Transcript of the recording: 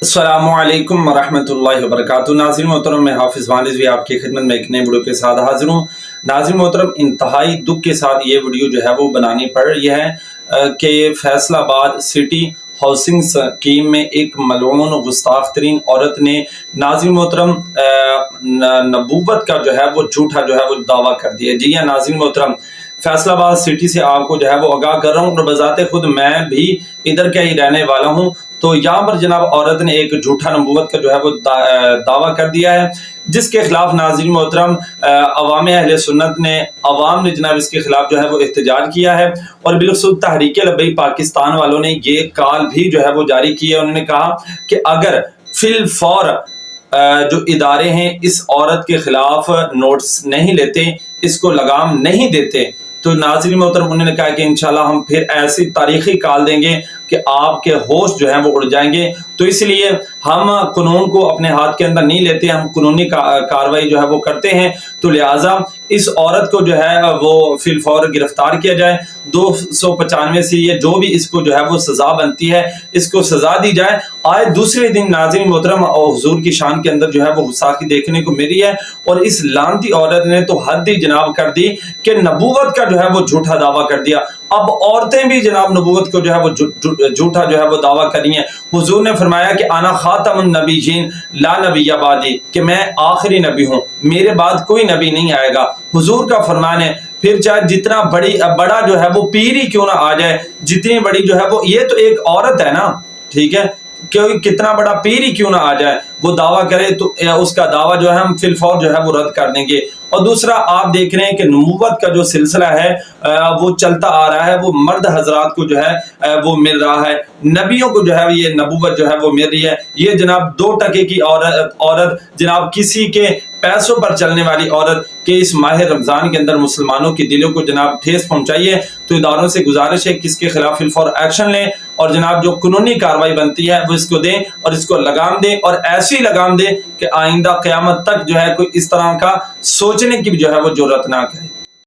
अस्सलामुअलैकुम वरहमतुल्लाहि वबरकातुहू। नाज़रीन मोहतरम, मैं हाफिज़ वानिज़ भी आपकी खिदमत में एक नए वीडियो के साथ हाजिर हूँ। नाज़रीन मोहतरम, इंतहाई दुख के साथ ये वीडियो जो है वो बनानी पड़ रही है कि फैसलाबाद सिटी हाउसिंग स्कीम में एक मलऊन गुस्ताख तरीन औरत ने नाज़रीन मोहतरम नबूवत का जो है वो झूठा जो है वो दावा कर दिया। जी हाँ नाज़रीन मोहतरम, फैसलाबाद सिटी से आपको जो है वो आगाह कर रहा हूँ और बजाते खुद मैं भी इधर का ही रहने वाला हूँ। तो यहाँ पर जनाब औरत ने एक झूठा नबूवत का जो है वो दावा कर दिया है, जिसके खिलाफ नाज़रीन मोहतरम अवाम अहले सुन्नत ने अवाम ने जनाब इसके खिलाफ जो है वो एहतजाज किया है। और बिलखुसूस तहरीक लब्बैक पाकिस्तान वालों ने ये कॉल भी जो है वो जारी की है। उन्होंने कहा कि अगर फिल फौर जो इदारे हैं इस औरत के खिलाफ नोट्स नहीं लेते, इसको लगाम नहीं देते, तो नाज़रीन मोहतरम उन्होंने कहा कि इंशाल्लाह हम फिर ऐसी तारीखी कॉल देंगे कि आपके होश जो है वो उड़ जाएंगे। तो इसलिए हम कानून को अपने हाथ के अंदर नहीं लेते, हम कानूनी कार्रवाई जो है वो करते हैं। तो लिहाजा इस औरत को जो है वो फिल फौर गिरफ्तार किया जाए। 295 से ये जो भी इसको जो है वो सजा बनती है, इसको सजा दी जाए। आए दूसरे दिन नाज़रीन मोहतरम और हुजूर की शान के अंदर जो है वो गुस्ताखी देखने को मिली है। और इस लानती औरत ने तो हद ही जनाब कर दी कि नबूवत का जो है वो झूठा दावा कर दिया। अब औरतें भी जनाब नबूवत को जो है वो झूठा जो है वो दावा कर रही हैं। हुजूर ने फरमाया कि आना खातमुन नबीयीन ला नबिय्य बादी, कि मैं आखिरी नबी हूँ, मेरे बाद कोई नबी नहीं आएगा। हुजूर का फरमान है। फिर चाहे जितना बड़ा जो है वो पीर ही क्यों ना आ जाए, जितनी बड़ी जो है वो, ये तो एक औरत है ना, ठीक है, कोई कितना बड़ा पीर ही क्यों ना आ जाए, वो दावा करे तो उसका दावा जो है हम फिलफौर जो है वो रद्द कर देंगे। और दूसरा आप देख रहे हैं कि नबूवत का जो सिलसिला है वो चलता आ रहा है, वो मर्द हजरात को जो है वो मिल रहा है, नबियों को जो है ये नबूवत जो है वो मिल रही है। ये जनाब 2 टके की औरत जनाब किसी के पैसों पर चलने वाली औरत के इस माह रमजान के अंदर मुसलमानों के दिलों को जनाब ठेस पहुंचाइए। तो इदारों से गुजारिश है कि इसके खिलाफ फिलफौर एक्शन लें और जनाब जो कानूनी कार्रवाई बनती है वो इसको दें और इसको लगाम दें, और ऐसी लगाम दें कि आइंदा क़यामत तक जो है कोई इस तरह का सोचने की भी जो है वो जरूरत ना करे।